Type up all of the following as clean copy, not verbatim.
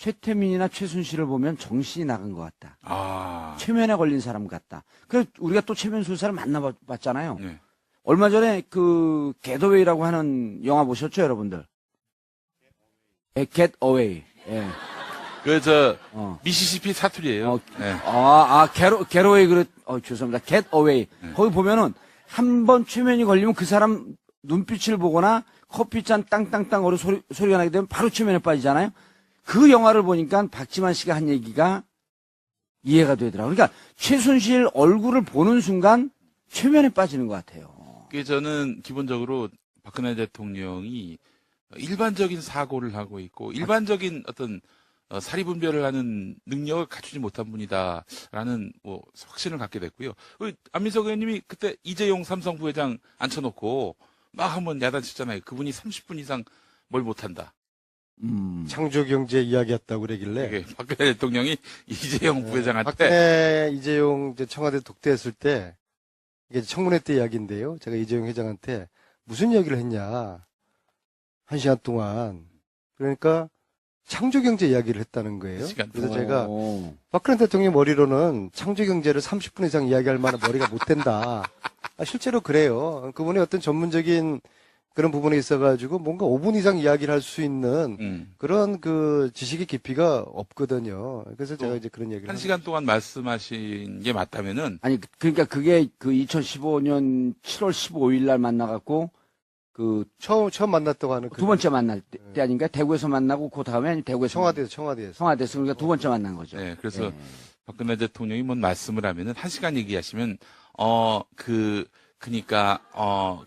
최태민이나 최순실을 보면 정신이 나간 것 같다. 아. 최면에 걸린 사람 같다. 그래서 우리가 또 최면 수사를 만나봤잖아요. 네. 얼마 전에 그 겟어웨이라고 하는 영화 보셨죠, 여러분들? 겟어웨이. 예. 미시시피 사투리예요. 네. 겟어웨이 죄송합니다. 겟어웨이. 네. 거기 보면은 한 번 최면이 걸리면 그 사람 눈빛을 보거나 커피잔 땅땅땅 거리 소리가 나게 되면 바로 최면에 빠지잖아요. 그 영화를 보니까 박지만 씨가 한 얘기가 이해가 되더라고요. 그러니까 최순실 얼굴을 보는 순간 최면에 빠지는 것 같아요. 저는 기본적으로 박근혜 대통령이 일반적인 사고를 하고 있고 일반적인 어떤 사리분별을 하는 능력을 갖추지 못한 분이다라는 확신을 갖게 됐고요. 안민석 의원님이 그때 이재용 삼성 부회장 앉혀놓고 막 한번 야단쳤잖아요. 그분이 30분 이상 뭘 못한다. 창조경제 이야기했다고 그러길래. 박근혜 대통령이 이재용 부회장한테. 박근혜 이재용 청와대 독대했을 때 이게 청문회 때 이야기인데요. 제가 이재용 회장한테 무슨 이야기를 했냐. 1시간 동안. 그러니까 창조경제 이야기를 했다는 거예요. 그래서 제가 박근혜 대통령 머리로는 창조경제를 30분 이상 이야기할 만한 머리가 못 된다. 실제로 그래요. 그분의 어떤 전문적인 그런 부분에 있어가지고 뭔가 5분 이상 이야기를 할 수 있는 그런 그 지식의 깊이가 없거든요. 그래서 제가 이제 그런 얘기를. 1시간 동안 말씀하신 게 맞다면은. 아니, 그러니까 그게 그 2015년 7월 15일 날 만나갖고 처음 만났다고 하는 두 번째 만날 때 아닌가? 대구에서 만나고 그 다음에 대구에서. 청와대에서. 그러니까 두 번째 만난 거죠. 네, 그래서 박근혜 대통령이 뭔 말씀을 하면은 1시간 얘기하시면,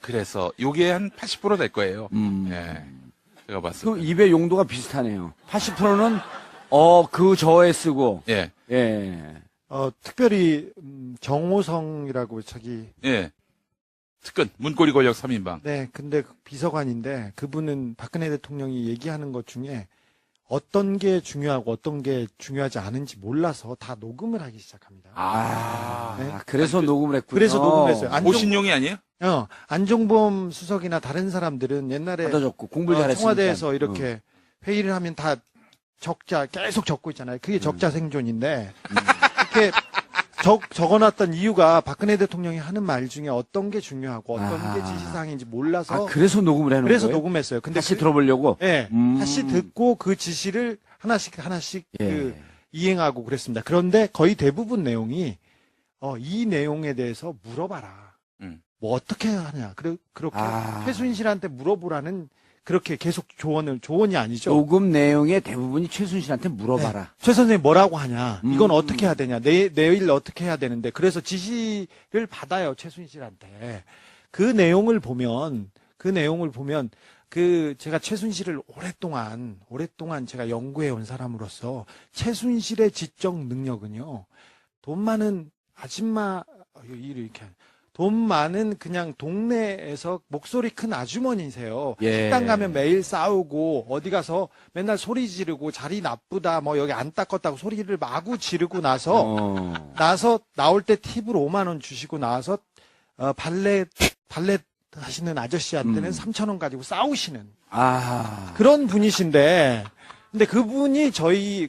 그래서 요게 한 80% 될 거예요. 예. 제가 봤을 때. 그 입의 용도가 비슷하네요. 80%는 저에 쓰고. 예. 예. 특별히 정호성이라고 자기. 예. 특근 문고리 권력 3인방. 네, 근데 비서관인데 그분은 박근혜 대통령이 얘기하는 것 중에 어떤 게 중요하고 어떤 게 중요하지 않은지 몰라서 다 녹음을 하기 시작합니다. 네? 그래서 녹음을 했군요. 그래서 녹음을 했어요. 오신용이 아니에요? 안종범 수석이나 다른 사람들은 옛날에 받아줬고 공부를 잘했으니까. 청와대에서 이렇게 회의를 하면 다 적자 계속 적고 있잖아요. 그게 적자 생존인데 이렇게 적어놨던 이유가 박근혜 대통령이 하는 말 중에 어떤 게 중요하고 어떤 게 지시사항인지 몰라서. 그래서 녹음을 해놓은 그래서 거예요? 녹음했어요. 근데 다시 들어보려고? 네. 다시 듣고 그 지시를 하나씩 예. 이행하고 그랬습니다. 그런데 거의 대부분 내용이 이 내용에 대해서 물어봐라. 뭐 어떻게 하냐. 그렇게 최순실한테 물어보라는 그렇게 계속 조언이 아니죠. 녹음 내용의 대부분이 최순실한테 물어봐라. 네. 최 선생님 뭐라고 하냐. 이건 어떻게 해야 되냐. 내일 어떻게 해야 되는데. 그래서 지시를 받아요. 최순실한테. 그 내용을 보면 제가 최순실을 오랫동안 제가 연구해 온 사람으로서 최순실의 지적 능력은요. 돈 많은 아줌마 이렇게 돈 많은 그냥 동네에서 목소리 큰 아주머니세요. 예. 식당 가면 매일 싸우고 어디 가서 맨날 소리 지르고 자리 나쁘다 뭐 여기 안 닦았다고 소리를 마구 지르고 나서 나올 때 팁으로 5만 원 주시고 나와서 발레 하시는 아저씨한테는 3,000원 가지고 싸우시는 그런 분이신데 근데 그분이 저희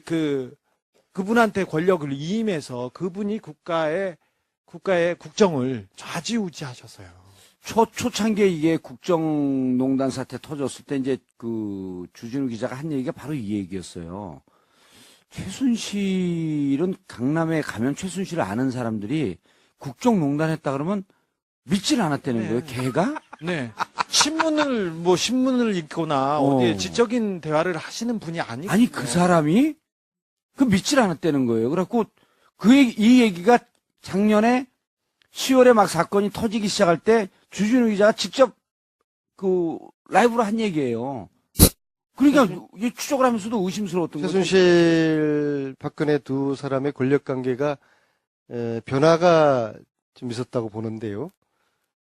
그분한테 권력을 위임해서 그분이 국가의 국정을 좌지우지하셨어요. 초창기에 이게 국정농단 사태 터졌을 때 이제 주진우 기자가 한 얘기가 바로 이 얘기였어요. 최순실은 강남에 가면 최순실을 아는 사람들이 국정농단 했다 그러면 믿질 않았다는 거예요. 걔가? 네. 신문을 읽거나 어디에 지적인 대화를 하시는 분이 아니고. 아니 그 사람이 믿질 않았다는 거예요. 그래갖고 이 얘기가 작년에 10월에 막 사건이 터지기 시작할 때 주진우 기자가 직접 라이브로 한 얘기예요. 그러니까 이게 추적을 하면서도 의심스러웠던 거죠. 최순실, 박근혜 두 사람의 권력 관계가 변화가 좀 있었다고 보는데요.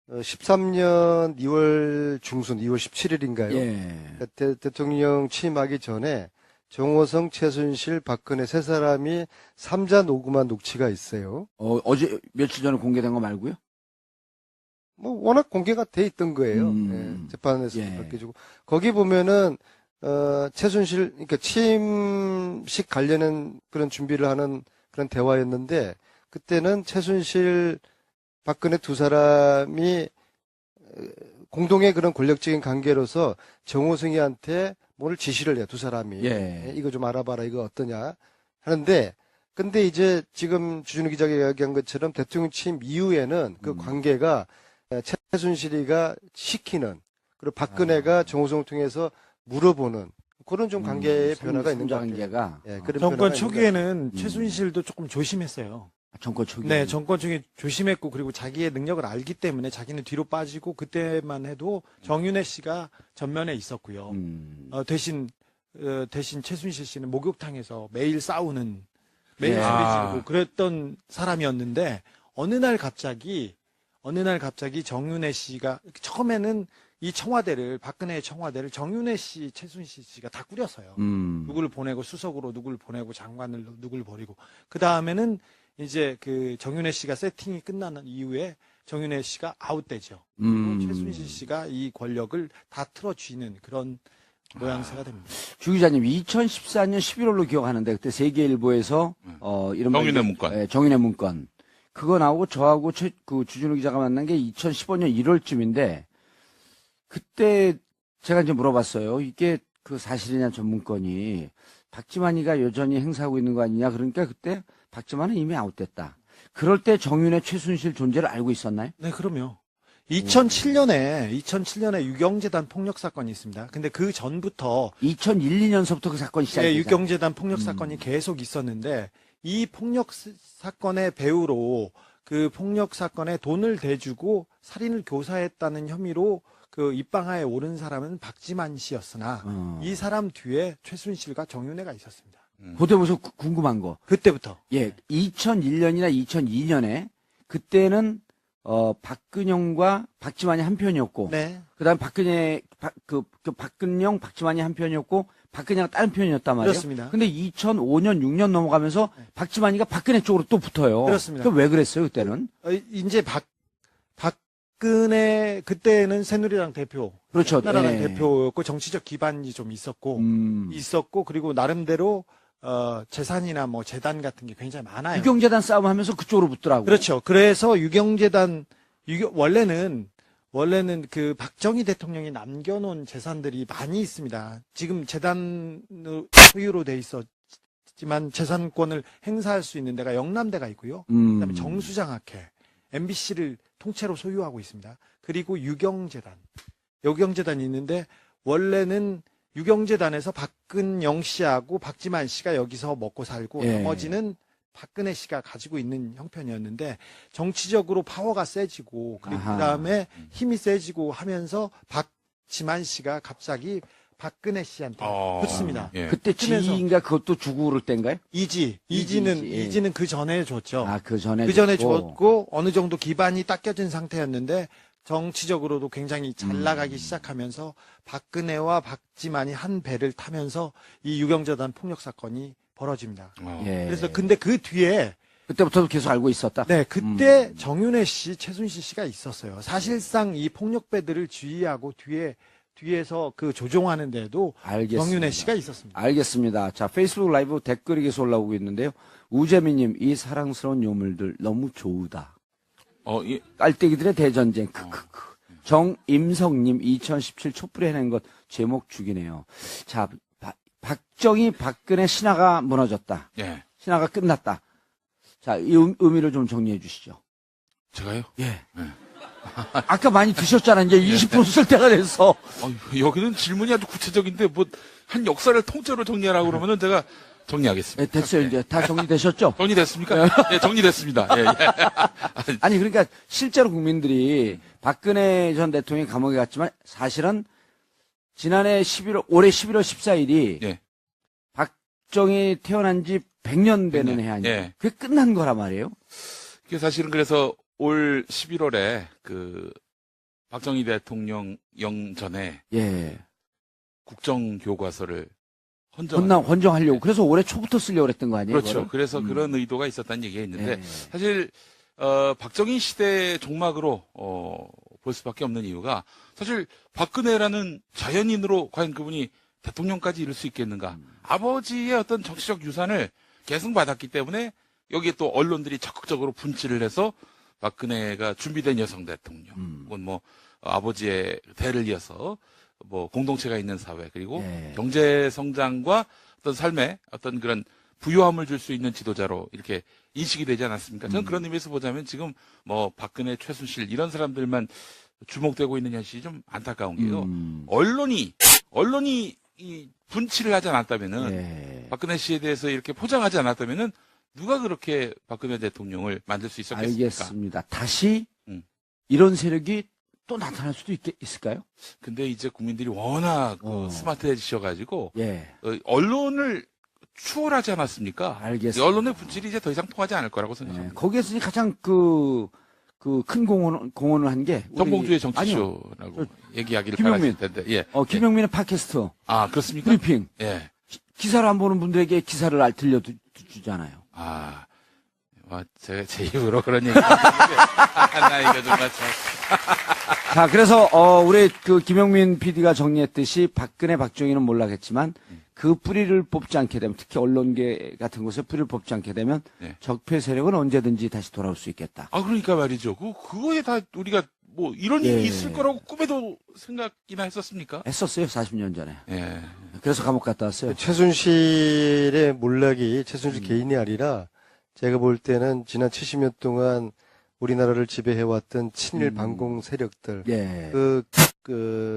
13년 2월 중순, 2월 17일인가요? 예. 대통령 취임하기 전에 정호성, 최순실, 박근혜 세 사람이 3자 녹음한 녹취가 있어요. 어제 며칠 전에 공개된 거 말고요? 워낙 공개가 돼 있던 거예요. 재판에서 밝혀지고. 거기 보면은 최순실, 그러니까 취임식 관련한 그런 준비를 하는 그런 대화였는데, 그때는 최순실, 박근혜 두 사람이 공동의 그런 권력적인 관계로서 정호승이한테 뭘 지시를 해요, 두 사람이. 예. 이거 좀 알아봐라, 이거 어떠냐 하는데, 근데 이제 지금 주진우 기자가 이야기한 것처럼 대통령 취임 이후에는 그 관계가 최순실이가 시키는, 그리고 박근혜가 정호성을 통해서 물어보는 그런 좀 관계의 변화가 있는 것 같아요. 관계가 예, 그런 정권 변화가 있는 것 초기에는 최순실도 조금 조심했어요. 정권 초기. 네, 정권 초기 조심했고 그리고 자기의 능력을 알기 때문에 자기는 뒤로 빠지고 그때만 해도 정윤회 씨가 전면에 있었고요. 대신 최순실 씨는 목욕탕에서 매일 싸우는 매일 예. 소리 아. 지르고 그랬던 사람이었는데 어느 날 갑자기 정윤회 씨가 처음에는 이 청와대를 박근혜의 청와대를 정윤회 씨, 최순실 씨가 다 꾸렸어요. 누구를 보내고 수석으로 누구를 보내고 장관을 누구를 버리고 그 다음에는 이제 그 정윤회 씨가 세팅이 끝나는 이후에 정윤회 씨가 아웃되죠. 그리고 최순실 씨가 이 권력을 다 틀어쥐는 그런 모양새가 됩니다. 주 기자님, 2014년 11월로 기억하는데 그때 세계일보에서 이런 정윤회 문건. 예, 정윤회 문건 그거 나오고 저하고 그 주진우 기자가 만난 게 2015년 1월쯤인데 그때 제가 이제 물어봤어요. 이게 그 사실이냐 전 문건이 박지만이가 여전히 행사하고 있는 거 아니냐. 그러니까 그때 박지만은 이미 아웃됐다. 그럴 때 정윤회 최순실 존재를 알고 있었나요? 네, 그럼요. 2007년에 유경재단 폭력 사건이 있습니다. 근데 그 전부터 2001, 2년서부터 그 사건이 시작됐어요. 유경재단 폭력 사건이 계속 있었는데 이 폭력 사건의 배우로 그 폭력 사건에 돈을 대주고 살인을 교사했다는 혐의로 그 입방아에 오른 사람은 박지만 씨였으나 이 사람 뒤에 최순실과 정윤회가 있었습니다. 그때 무슨 궁금한 거. 그때부터. 예, 2001년이나 2002년에 그때는 박근영과 박지만이 한 편이었고, 네. 그다음 박근영, 박지만이 한 편이었고, 박근혜가 다른 편이었단 말이에요. 그렇습니다. 근데 2005년, 6년 넘어가면서 박지만이가 박근혜 쪽으로 또 붙어요. 그렇습니다. 왜 그랬어요 그때는? 이제 박근혜 그때는 새누리당 대표, 그렇죠. 한나라당 예. 대표였고 정치적 기반이 좀 있었고 그리고 나름대로 재산이나 뭐 재단 같은 게 굉장히 많아요. 유경재단 싸움하면서 그쪽으로 붙더라고. 그렇죠. 그래서 원래는 그 박정희 대통령이 남겨놓은 재산들이 많이 있습니다. 지금 재단 소유로 돼 있었지만 재산권을 행사할 수 있는 데가 영남대가 있고요. 그다음에 정수장학회, MBC를 통째로 소유하고 있습니다. 그리고 유경재단이 있는데 원래는 유경재단에서 박근영 씨하고 박지만 씨가 여기서 먹고 살고 예. 나머지는 박근혜 씨가 가지고 있는 형편이었는데 정치적으로 파워가 세지고 그리고 아하. 그다음에 힘이 세지고 하면서 박지만 씨가 갑자기 박근혜 씨한테 붙습니다. 예. 그때 그러면서- 지인가 그것도 주고 그럴 때인가요? 이지는 그 전에 줬죠. 아, 그 전에. 그 전에 줬고. 줬고 어느 정도 기반이 닦여진 상태였는데 정치적으로도 굉장히 잘 나가기 시작하면서 박근혜와 박지만이 한 배를 타면서 이 유경재단 폭력 사건이 벌어집니다. 예. 그래서 근데 그 뒤에 그때부터도 계속 알고 있었다. 네 그때 정윤회 씨, 최순실 씨가 있었어요. 사실상 이 폭력배들을 지휘하고 뒤에서 그 조종하는데도 알겠습니다. 정윤회 씨가 있었습니다. 알겠습니다. 자, 페이스북 라이브 댓글이 계속 올라오고 있는데요. 우재민님, 이 사랑스러운 요물들 너무 좋으다. 깔때기들의 대전쟁. 크크크. 정임성님, 2017 촛불에 해낸 것 제목 죽이네요. 자, 박정희, 박근혜 신화가 무너졌다. 예. 신화가 끝났다. 자, 이 의미를 좀 정리해 주시죠. 제가요? 예. 아까 많이 드셨잖아. 이제 20% 쓸 때가 됐어. 여기는 질문이 아주 구체적인데 뭐 한 역사를 통째로 정리하라고 그러면은 제가 정리하겠습니다. 예, 됐어요. 이제 다 정리되셨죠? 정리됐습니까? 예, 정리됐습니다. 예, 예. 아니, 그러니까 실제로 국민들이 박근혜 전 대통령이 감옥에 갔지만 사실은 지난해 올해 11월 14일이 예. 박정희 태어난 지 100년 되는 해 아니에요? 예. 그게 끝난 거란 말이에요? 그게 사실은 그래서 올 11월에 그 박정희 대통령 영전에 예. 국정교과서를 헌정하려고. 헌정하려고. 그래서 올해 초부터 쓰려고 그랬던 거 아니에요? 그렇죠. 그거를? 그래서 그런 의도가 있었다는 얘기가 있는데 예. 사실 박정희 시대 종막으로 볼 수밖에 없는 이유가 사실 박근혜라는 자연인으로 과연 그분이 대통령까지 이룰 수 있겠는가? 아버지의 어떤 정치적 유산을 계승 받았기 때문에 여기에 또 언론들이 적극적으로 분치를 해서 박근혜가 준비된 여성 대통령, 혹은 뭐 아버지의 대를 이어서 뭐 공동체가 있는 사회, 그리고 예. 경제 성장과 어떤 삶의 어떤 그런 부유함을 줄 수 있는 지도자로 이렇게 인식이 되지 않았습니까? 저는 그런 의미에서 보자면 지금 뭐 박근혜, 최순실 이런 사람들만 주목되고 있는 현실이 좀 안타까운 게요. 언론이 이 분치를 하지 않았다면은 예. 박근혜 씨에 대해서 이렇게 포장하지 않았다면은 누가 그렇게 박근혜 대통령을 만들 수 있었겠습니까? 알겠습니다. 다시 음. 이런 세력이 또 나타날 수도 있을까요? 근데 이제 국민들이 워낙 스마트해지셔가지고 예. 언론을 추월하지 않았습니까? 알겠습니다. 이 언론의 분질이 이제 더 이상 통하지 않을 거라고 예. 생각합니다. 거기에서 이제 가장 큰 공헌을 한 게 정봉주의 아니요. 정치쇼라고 얘기하기를 김용민. 바라실 텐데, 예. 김용민의 팟캐스트 아, 그렇습니까? 브리핑 예. 기사를 안 보는 분들에게 기사를 들려주잖아요. 아, 제가 제 입으로 그런 얘기. 나 이거 정말 참. 자, 그래서 우리 김용민 PD가 정리했듯이 박근혜, 박정희는 몰라겠지만 그 뿌리를 뽑지 않게 되면, 특히 언론계 같은 곳에 뿌리를 뽑지 않게 되면 네. 적폐 세력은 언제든지 다시 돌아올 수 있겠다. 아, 그러니까 말이죠. 그거에 다 우리가 뭐 이런 예. 일이 있을 거라고 꿈에도 생각이나 했었습니까? 했었어요, 40년 전에. 예. 그래서 감옥 갔다 왔어요. 최순실의 몰락이 최순실 개인이 아니라 제가 볼 때는 지난 70년 동안 우리나라를 지배해왔던 친일 반공 세력들, 예.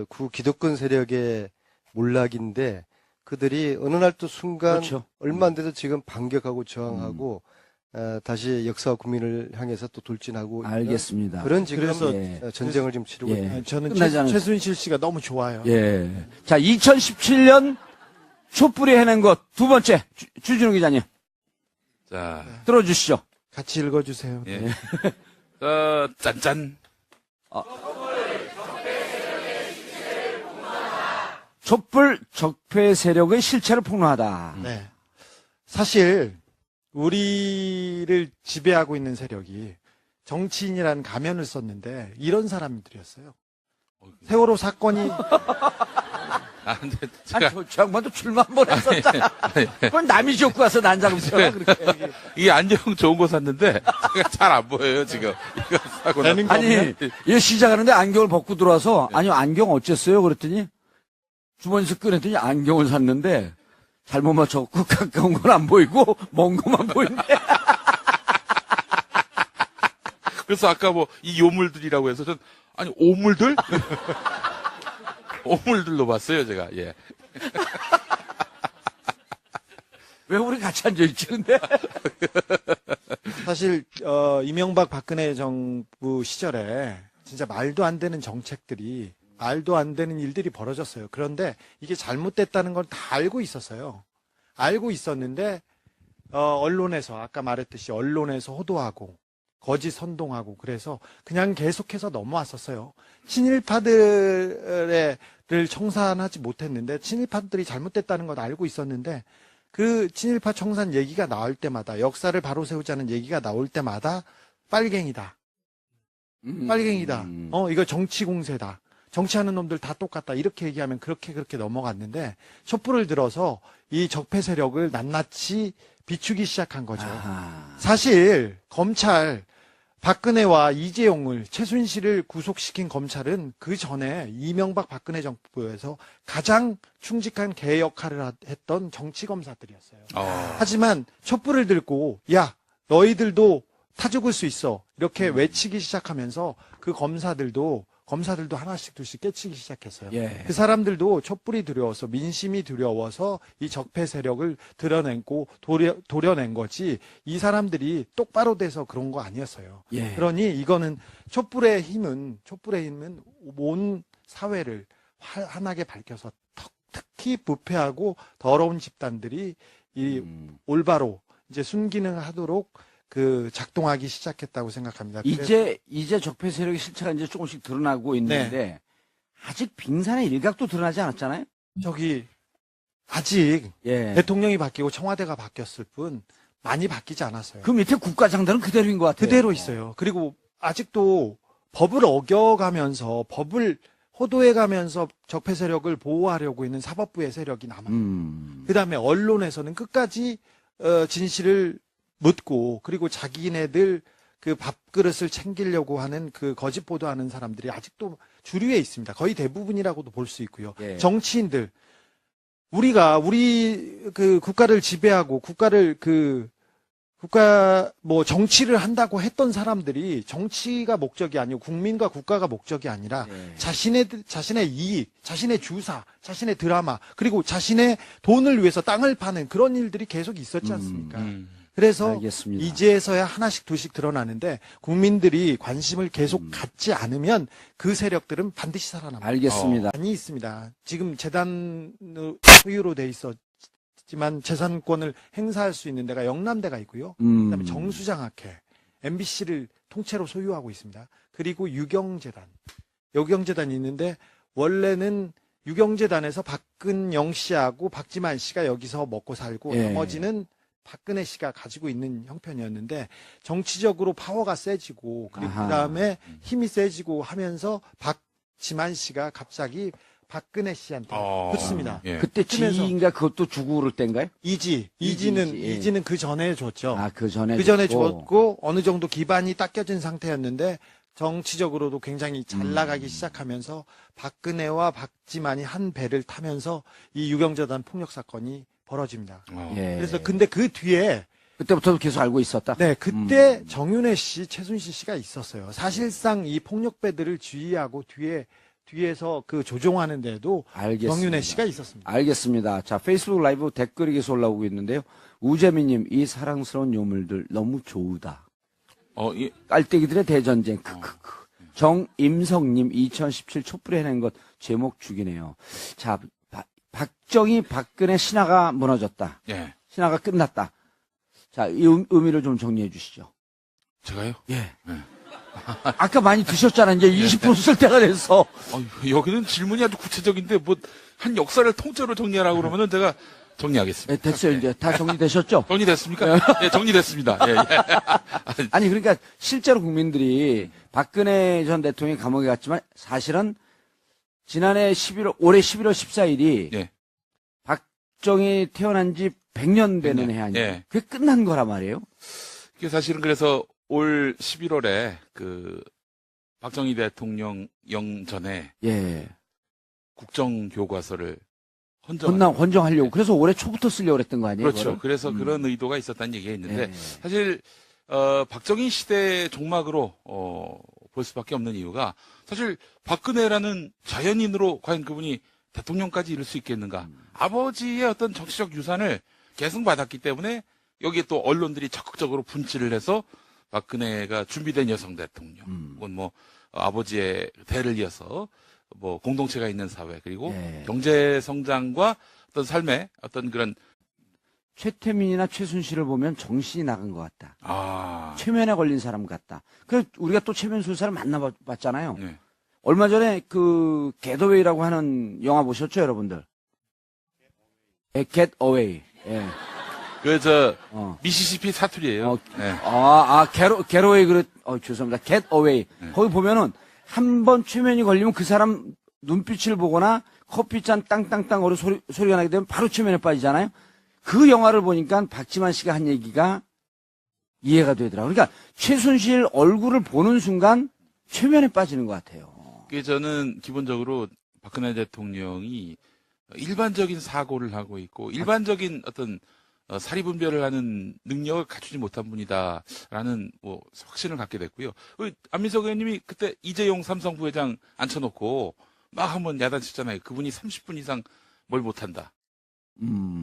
구 기득권 세력의 몰락인데 그들이 어느 날 또 순간 그렇죠. 얼마 안 돼도 지금 반격하고 저항하고 다시 역사와 국민을 향해서 또 돌진하고 있는 알겠습니다. 그런 지금 그래서 전쟁을 지금 치르고 예. 있는 저는 끝나지 않은- 최순실 씨가 너무 좋아요. 예. 자, 2017년 촛불이 해낸 것 두 번째 주진우 기자님 자, 들어주시죠. 같이 읽어주세요. 예. 짠짠. 촛불 적폐 세력의 실체를 폭로하다. 네. 사실 우리를 지배하고 있는 세력이 정치인이라는 가면을 썼는데 이런 사람들이었어요. 세월호 사건이 아, 근데 아니, 제가 저 양반도 출마 한번 했었잖아. 그건 남이 지었고 와서 난장을 펴라, 그렇게. 이 안경 좋은 거 샀는데 제가 잘 안 보여요 지금. 이거 사고 되는 거 아니, 없네. 얘 시작하는데 안경을 벗고 들어와서, 아니, 안경 어쨌어요? 그랬더니, 주머니에서 꺼냈더니 안경을 샀는데, 잘못 맞춰갖고 가까운 건 안 보이고, 먼 것만 보이는데. 그래서 아까 뭐 이 요물들이라고 해서 전 아니 오물들? 오물들로 봤어요 제가. 예. 왜 우리 같이 앉아있지, 근데? 사실 이명박 박근혜 정부 시절에 진짜 말도 안 되는 정책들이 말도 안 되는 일들이 벌어졌어요. 그런데 이게 잘못됐다는 걸 다 알고 있었어요. 알고 있었는데 언론에서 아까 말했듯이 언론에서 호도하고 거짓 선동하고 그래서 그냥 계속해서 넘어왔었어요. 친일파들을 청산하지 못했는데 친일파들이 잘못됐다는 걸 알고 있었는데 그 친일파 청산 얘기가 나올 때마다 역사를 바로 세우자는 얘기가 나올 때마다 빨갱이다. 빨갱이다. 이거 정치 공세다. 정치하는 놈들 다 똑같다. 이렇게 얘기하면 그렇게 넘어갔는데 촛불을 들어서 이 적폐 세력을 낱낱이 비추기 시작한 거죠. 아하. 사실 검찰 박근혜와 이재용을 최순실을 구속시킨 검찰은 그 전에 이명박 박근혜 정부에서 가장 충직한 개 역할을 했던 정치 검사들이었어요. 하지만 촛불을 들고 야 너희들도 타 죽을 수 있어 이렇게 외치기 시작하면서 그 검사들도 하나씩 둘씩 깨치기 시작했어요. 예. 그 사람들도 촛불이 두려워서 민심이 두려워서 이 적폐 세력을 드러내고 도려낸 거지 이 사람들이 똑바로 돼서 그런 거 아니었어요. 예. 그러니 이거는 촛불의 힘은 온 사회를 환하게 밝혀서 특히 부패하고 더러운 집단들이 이 올바로 이제 순기능을 하도록 작동하기 시작했다고 생각합니다. 이제 적폐 세력의 실체가 이제 조금씩 드러나고 있는데, 아직 빙산의 일각도 드러나지 않았잖아요? 아직 예. 대통령이 바뀌고 청와대가 바뀌었을 뿐 많이 바뀌지 않았어요. 그 밑에 국가장들은 그대로인 것 같아요. 그대로 있어요. 그리고 아직도 법을 어겨가면서 법을 호도해 가면서 적폐 세력을 보호하려고 있는 사법부의 세력이 남아요. 그다음에 언론에서는 끝까지 진실을 묻고 그리고 자기네들 그 밥그릇을 챙기려고 하는 그 거짓 보도하는 사람들이 아직도 주류에 있습니다. 거의 대부분이라고도 볼 수 있고요. 예. 정치인들 우리가 우리 그 국가를 지배하고 정치를 한다고 했던 사람들이 정치가 목적이 아니고 국민과 국가가 목적이 아니라 네. 자신의 이익, 자신의 주사, 자신의 드라마, 그리고 자신의 돈을 위해서 땅을 파는 그런 일들이 계속 있었지 않습니까? 그래서 알겠습니다. 이제서야 하나씩 둘씩 드러나는데 국민들이 관심을 계속 갖지 않으면 그 세력들은 반드시 살아납니다. 알겠습니다. 많이 있습니다. 지금 재단 소유로 돼 있었지만 재산권을 행사할 수 있는 데가 영남대가 있고요. 그다음에 정수장학회, MBC를 통째로 소유하고 있습니다. 그리고 유경재단이 있는데 원래는 유경재단에서 박근영 씨하고 박지만 씨가 여기서 먹고 살고 예. 나머지는 박근혜 씨가 가지고 있는 형편이었는데 정치적으로 파워가 세지고 그리고 아하. 그다음에 힘이 세지고 하면서 박지만 씨가 갑자기 박근혜 씨한테 붙습니다. 예. 그때 그러면서- 지인가 그것도 주고 그럴 때인가요? 이지는 그 전에 줬죠. 아, 그 전에. 그 전에 줬고. 줬고 어느 정도 기반이 닦여진 상태였는데 정치적으로도 굉장히 잘 나가기 시작하면서 박근혜와 박지만이 한 배를 타면서 이 유경재단 폭력 사건이 벌어집니다. 예. 그래서 근데 그 뒤에 그때부터도 계속 알고 있었다. 네, 그때 정윤회 씨, 최순실 씨가 있었어요. 사실상 이 폭력배들을 지휘하고 뒤에서 그 조종하는데도 알겠습니다. 정윤회 씨가 있었습니다. 알겠습니다. 자, 페이스북 라이브 댓글이 계속 올라오고 있는데요. 우재민님, 이 사랑스러운 요물들 너무 좋으다. 깔때기들의 대전쟁. 크크크. 정임성님, 2017 촛불에 해낸 것 제목 죽이네요. 자, 박정희, 박근혜 신화가 무너졌다. 예. 신화가 끝났다. 자, 이 의미를 좀 정리해 주시죠. 제가요? 예. 아까 많이 드셨잖아. 이제 20분 쓸 때가 됐어. 여기는 질문이 아주 구체적인데 뭐 한 역사를 통째로 정리하라고 그러면은 제가 정리하겠습니다. 예, 됐어요. 이제 다 정리되셨죠? 정리됐습니까? 예, 정리됐습니다. 예, 예. 아니, 그러니까 실제로 국민들이 박근혜 전 대통령이 감옥에 갔지만 사실은 지난해 올해 11월 14일이 예. 박정희 태어난 지 100년 되는 100년. 해 아니에요? 예. 그게 끝난 거란 말이에요? 그게 사실은 그래서 올 11월에 박정희 대통령 영전에 예. 국정교과서를 헌정. 헌정하려고. 그래서 올해 초부터 쓰려고 그랬던 거 아니에요? 그렇죠. 그거를? 그래서 그런 의도가 있었다는 얘기가 있는데 예. 사실 박정희 시대 종막으로 볼 수밖에 없는 이유가 사실 박근혜라는 자연인으로 과연 그분이 대통령까지 이룰 수 있겠는가? 아버지의 어떤 정치적 유산을 계승받았기 때문에 여기에 또 언론들이 적극적으로 분칠을 해서 박근혜가 준비된 여성 대통령, 혹은 뭐 아버지의 대를 이어서 뭐 공동체가 있는 사회 그리고 예. 경제 성장과 어떤 삶의 어떤 그런 최태민이나 최순실을 보면 정신이 나간 것 같다. 네. 최면에 걸린 사람 같다. 그래서 우리가 또 최면 수사를 만나봤잖아요. 네. 얼마 전에 그 겟어웨이라고 하는 영화 보셨죠, 여러분들? 예, 겟어웨이. 예. 미시시피 사투리예요. 네. 겟어웨이 죄송합니다. 겟어웨이. 거기 보면은 한 번 최면이 걸리면 그 사람 눈빛을 보거나 커피잔 땅땅땅 거리 소리가 나게 되면 바로 최면에 빠지잖아요. 그 영화를 보니까 박지만 씨가 한 얘기가 이해가 되더라고요. 그러니까 최순실 얼굴을 보는 순간 최면에 빠지는 것 같아요. 그게 저는 기본적으로 박근혜 대통령이 일반적인 사고를 하고 있고 일반적인 어떤 사리분별을 하는 능력을 갖추지 못한 분이다라는 뭐 확신을 갖게 됐고요. 안민석 의원님이 그때 이재용 삼성 부회장 앉혀놓고 막 한번 야단쳤잖아요. 그분이 30분 이상 뭘 못한다.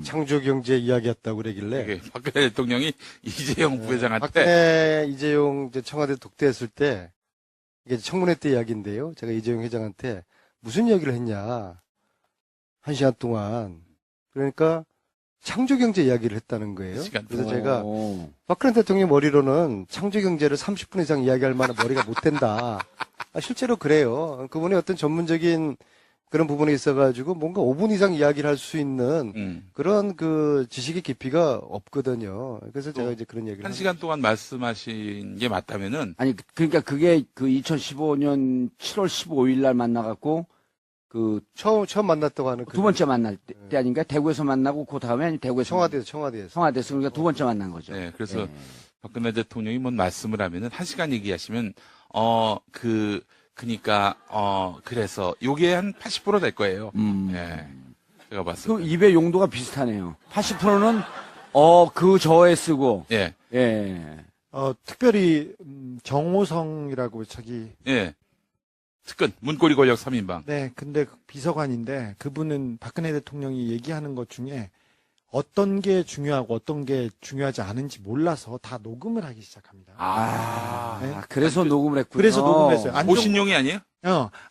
창조경제 이야기했다고 그러길래 이게 박근혜 대통령이 이재용 부회장한테 박근혜 이재용 청와대 독대했을 때 이게 청문회 때 이야기인데요. 제가 이재용 회장한테 무슨 이야기를 했냐 1시간 동안 그러니까 창조경제 이야기를 했다는 거예요. 그래서 제가 박근혜 대통령 머리로는 창조경제를 30분 이상 이야기할 만한 머리가 못 된다. 실제로 그래요. 그분의 어떤 전문적인 그런 부분에 있어가지고 뭔가 5분 이상 이야기를 할 수 있는 그런 그 지식의 깊이가 없거든요. 그래서 제가 이제 그런 얘기를 1시간 동안 말씀하신 게 맞다면은 아니, 그러니까 그게 그 2015년 7월 15일 날 만나갖고 그 처음 만났다고 하는 두 번째 만날 때 아닌가? 대구에서 만나고 그 다음에 아니면 대구에서 청와대에서. 청와대에서 그러니까 두 번째 만난 거죠. 네, 그래서 네. 박근혜 대통령이 뭔 말씀을 하면은 1시간 얘기하시면 그래서 요게 한 80% 될 거예요. 예. 제가 봤을 그 때. 입의 용도가 비슷하네요. 80%는 그 저에 쓰고 예. 예. 특별히 정호성이라고 자기 예. 특근 문고리 권력 3인방. 네, 근데 그 비서관인데 그분은 박근혜 대통령이 얘기하는 것 중에 어떤 게 중요하고 어떤 게 중요하지 않은지 몰라서 다 녹음을 하기 시작합니다. 네. 그래서 녹음을 했군요. 그래서 녹음을 했어요. 오신용이 아니에요?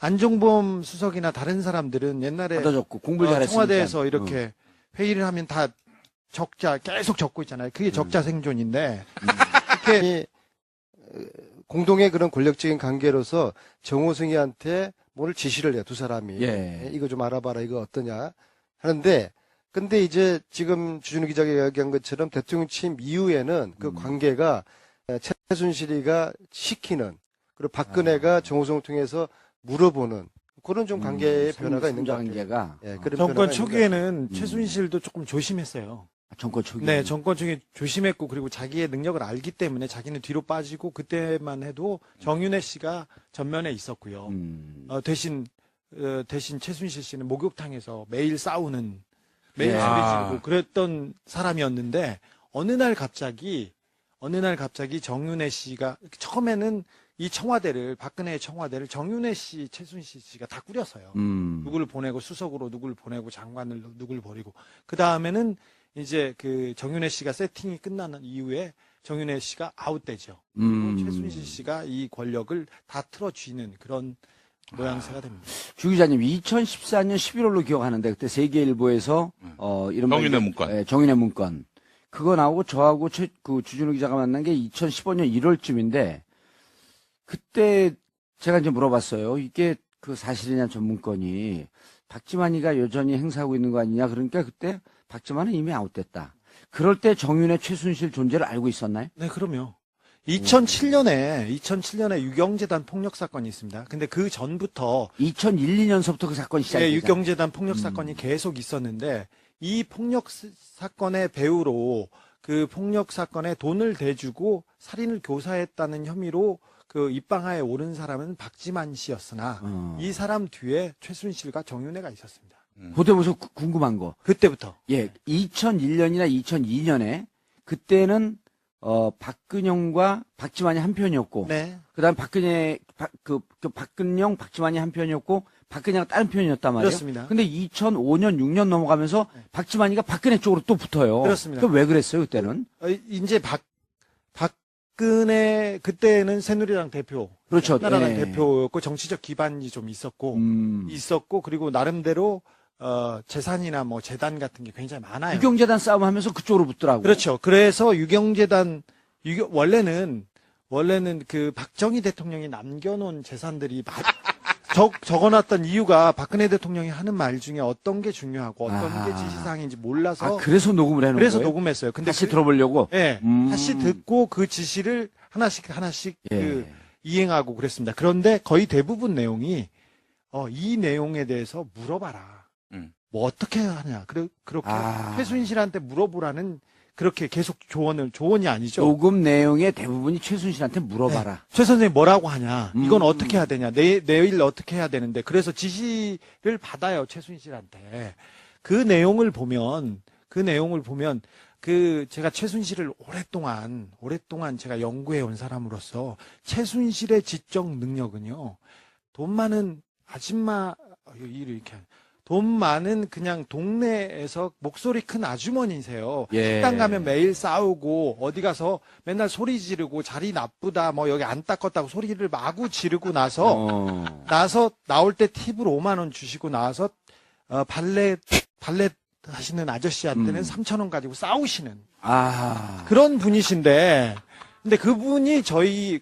안종범 수석이나 다른 사람들은 옛날에 받아줬고 공부를 잘했으니까. 청와대에서 이렇게 회의를 하면 다 적자 계속 적고 있잖아요. 그게 적자 생존인데 이 공동의 그런 권력적인 관계로서 정호승이한테 뭘 지시를 해요, 두 사람이. 예. 이거 좀 알아봐라, 이거 어떠냐 하는데, 근데 이제 지금 주진우 기자가 이야기한 것처럼 대통령 취임 이후에는 그 관계가 최순실이가 시키는, 그리고 박근혜가 정호성을 통해서 물어보는 그런 좀 관계의 변화가 있는 것 같아요. 관계가 예, 그런 정권 변화가 있는 것 초기에는 최순실도 조금 조심했어요. 정권 초기. 네, 정권 초기에 조심했고 그리고 자기의 능력을 알기 때문에 자기는 뒤로 빠지고 그때만 해도 정윤회 씨가 전면에 있었고요. 대신 최순실 씨는 목욕탕에서 매일 싸우는 매일 예. 소리 지르고 그랬던 사람이었는데 어느 날 갑자기 정윤회 씨가 처음에는 이 청와대를 박근혜의 청와대를 정윤회 씨, 최순실 씨가 다 꾸렸어요. 누구를 보내고 수석으로 누구를 보내고 장관을 누구를 버리고 그 다음에는 이제 그 정윤회 씨가 세팅이 끝나는 이후에 정윤회 씨가 아웃되죠. 그리고 최순실 씨가 이 권력을 다 틀어쥐는 그런 모양새가 됩니다. 주 기자님 2014년 11월로 기억하는데 그때 세계일보에서 이런 정윤회 문건. 예, 정윤회 문건 그거 나오고 저하고 그 주진우 기자가 만난 게 2015년 1월쯤인데 그때 제가 이제 물어봤어요. 이게 그 사실이냐 전 문건이 박지만이가 여전히 행사하고 있는 거 아니냐. 그러니까 그때 박지만은 이미 아웃됐다. 그럴 때 정윤회 최순실 존재를 알고 있었나요? 네, 그럼요. 2007년에 유경재단 폭력 사건이 있습니다. 근데 그 전부터 2001, 2년서부터 그 사건이 시작됐죠. 유경재단 폭력 사건이 계속 있었는데 이 폭력 사건의 배우로 그 폭력 사건에 돈을 대주고 살인을 교사했다는 혐의로 그 입방아에 오른 사람은 박지만 씨였으나 이 사람 뒤에 최순실과 정윤회가 있었습니다. 그때 무슨 궁금한 거. 그때부터. 예, 2001년이나 2002년에 그때는 박근영과 박지만이 한 편이었고, 네. 그다음 박근영, 박지만이 한 편이었고, 박근혜가 다른 편이었단 말이에요. 그렇습니다. 근데 2005년, 6년 넘어가면서 박지만이가 박근혜 쪽으로 또 붙어요. 그렇습니다. 왜 그랬어요 그때는? 이제 박근혜 그때는 새누리당 대표, 그렇죠. 나라당 예. 대표였고 정치적 기반이 좀 있었고 그리고 나름대로 재산이나 뭐 재단 같은 게 굉장히 많아요. 유경재단 싸움하면서 그쪽으로 붙더라고. 그렇죠. 그래서 유경재단 원래는 그 박정희 대통령이 남겨놓은 재산들이 적어놨던 이유가 박근혜 대통령이 하는 말 중에 어떤 게 중요하고 어떤 게 지시사항인지 몰라서 그래서 녹음을 해놓은 그래서 거예요? 녹음했어요. 근데 다시 들어보려고. 예, 다시 듣고 그 지시를 하나씩 예. 이행하고 그랬습니다. 그런데 거의 대부분 내용이 이 내용에 대해서 물어봐라. 뭐 어떻게 하냐. 그렇게 최순실한테 물어보라는 그렇게 계속 조언이 아니죠. 녹음 내용의 대부분이 최순실한테 물어봐라. 네. 최 선생님 뭐라고 하냐. 이건 어떻게 해야 되냐. 내일 어떻게 해야 되는데. 그래서 지시를 받아요. 최순실한테. 그 내용을 보면 제가 최순실을 오랫동안 제가 연구해 온 사람으로서 최순실의 지적 능력은요. 돈 많은 아줌마 이렇게 돈 많은 그냥 동네에서 목소리 큰 아주머니세요. 예. 식당 가면 매일 싸우고 어디 가서 맨날 소리 지르고 자리 나쁘다 뭐 여기 안 닦았다고 소리를 마구 지르고 나서 나올 때 팁으로 5만 원 주시고 나와서 발레 하시는 아저씨한테는 3,000원 가지고 싸우시는 그런 분이신데 근데 그분이 저희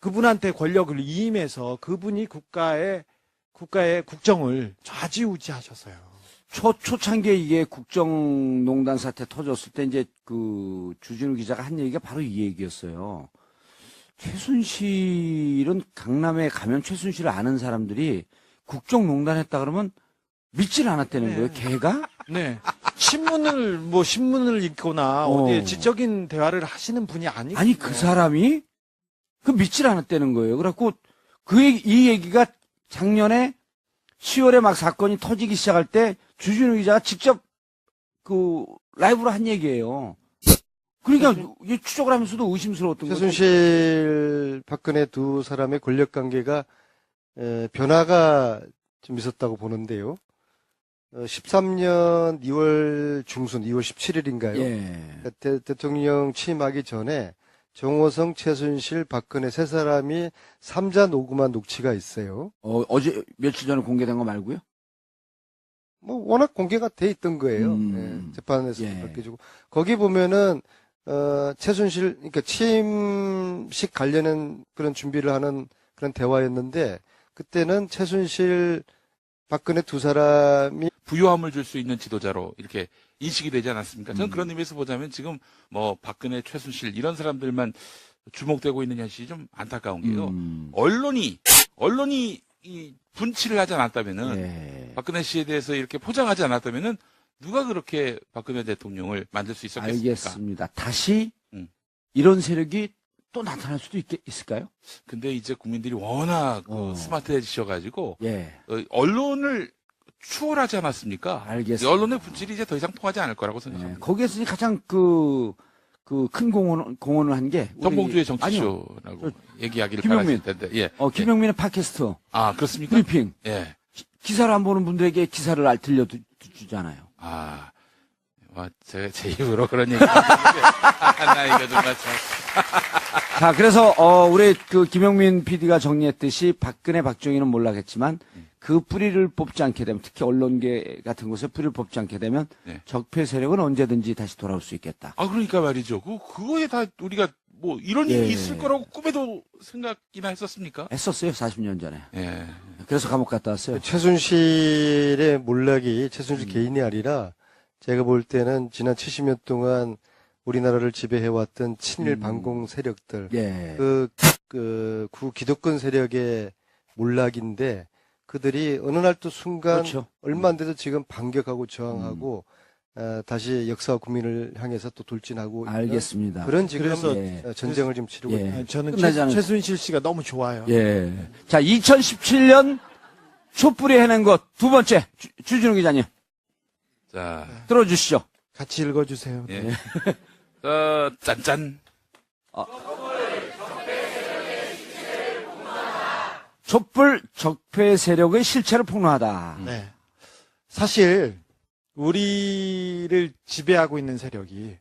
그분한테 권력을 이임해서 그분이 국가의 국정을 좌지우지하셨어요. 초창기에 이게 국정농단 사태 터졌을 때 이제 그 주진우 기자가 한 얘기가 바로 이 얘기였어요. 최순실은 강남에 가면 최순실을 아는 사람들이 국정농단 했다 그러면 믿질 않았다는 네. 거예요. 걔가? 네. 신문을 읽거나 어디에 지적인 대화를 하시는 분이 아니고. 아니, 그 사람이 그 믿질 않았다는 거예요. 그래갖고 이 얘기가 작년에 10월에 막 사건이 터지기 시작할 때 주진우 기자가 직접 그 라이브로 한 얘기예요. 그러니까 이게 추적을 하면서도 의심스러웠던 거죠. 최순실, 박근혜 두 사람의 권력 관계가 변화가 좀 있었다고 보는데요. 13년 2월 중순, 2월 17일인가요? 예. 대통령 취임하기 전에 정호성, 최순실, 박근혜 세 사람이 삼자 녹음한 녹취가 있어요. 어제 며칠 전에 공개된 거 말고요? 뭐 워낙 공개가 돼 있던 거예요. 예, 재판에서 예. 밝혀지고 거기 보면은 최순실 그러니까 취임식 관련한 그런 준비를 하는 그런 대화였는데 그때는 최순실, 박근혜 두 사람이 부유함을 줄 수 있는 지도자로 이렇게 인식이 되지 않았습니까? 저는 그런 의미에서 보자면 지금 뭐 박근혜, 최순실 이런 사람들만 주목되고 있는 현실이 좀 안타까운 게요. 언론이 이 분치를 하지 않았다면은 예. 박근혜 씨에 대해서 이렇게 포장하지 않았다면은 누가 그렇게 박근혜 대통령을 만들 수 있었겠습니까? 알겠습니다. 다시 이런 이런 세력이 또 나타날 수도 있을까요? 근데 이제 국민들이 워낙 스마트해지셔가지고 예. 언론을 추월하지 않았습니까? 알겠습니다. 이 언론의 분질이 이제 더 이상 통하지 않을 거라고 예. 생각합니다. 거기에서 가장 큰 공헌을 한 게 정봉주의 아니요. 정치쇼라고 얘기하기를 김용민. 바라실 텐데, 예. 김용민의 팟캐스트 아, 그렇습니까? 브리핑 예. 기사를 안 보는 분들에게 기사를 들려주잖아요. 아, 제 입으로 그런 얘기. 나 이거 정말 참. 자, 그래서 우리 김용민 PD가 정리했듯이 박근혜, 박정희는 몰라겠지만 그 뿌리를 뽑지 않게 되면 특히 언론계 같은 곳에 뿌리를 뽑지 않게 되면 네. 적폐 세력은 언제든지 다시 돌아올 수 있겠다. 아, 그러니까 말이죠. 그거에 다 우리가 뭐 이런 예. 일이 있을 거라고 꿈에도 생각이나 했었습니까? 했었어요, 40년 전에. 예. 그래서 감옥 갔다 왔어요. 최순실의 몰락이 최순실 개인이 아니라 제가 볼 때는 지난 70년 동안 우리나라를 지배해왔던 친일 반공 세력들, 예. 구 기득권 세력의 몰락인데 그들이 어느 날 또 순간 그렇죠. 얼마 안 돼도 지금 반격하고 저항하고 다시 역사와 국민을 향해서 또 돌진하고 있는 알겠습니다. 그런 지금 예. 전쟁을 지금 치르고 예. 있는 저는 끝나지 않은- 최순실 씨가 너무 좋아요. 예. 자, 2017년 촛불이 해낸 것 두 번째 주진우 기자님 자, 들어주시죠. 같이 읽어주세요. 예. 짠짠. 촛불 적폐 세력의 실체를 폭로하다. 네. 사실 우리를 지배하고 있는 세력이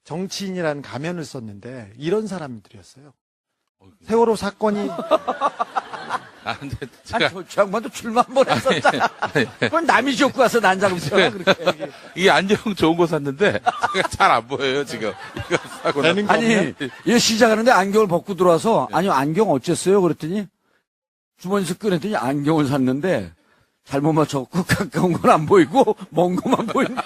정치인이라는 가면을 썼는데 이런 사람들이었어요. 세월호 사건이 아, 근데 아니, 제가 저 양반도 출마 한번 했었잖아. 그건 남이 지었고 와서 난자금 써라, 그렇게. 이 안경 좋은 거 샀는데 제가 잘 안 보여요 지금. 이거 사고 되는 거 아니, 없네. 얘 시작하는데 안경을 벗고 들어와서, 아니, 안경 어쨌어요? 그랬더니, 주머니에서 꺼냈더니 안경을 샀는데, 잘못 맞춰갖고 가까운 건 안 보이고, 먼 것만 보이는데.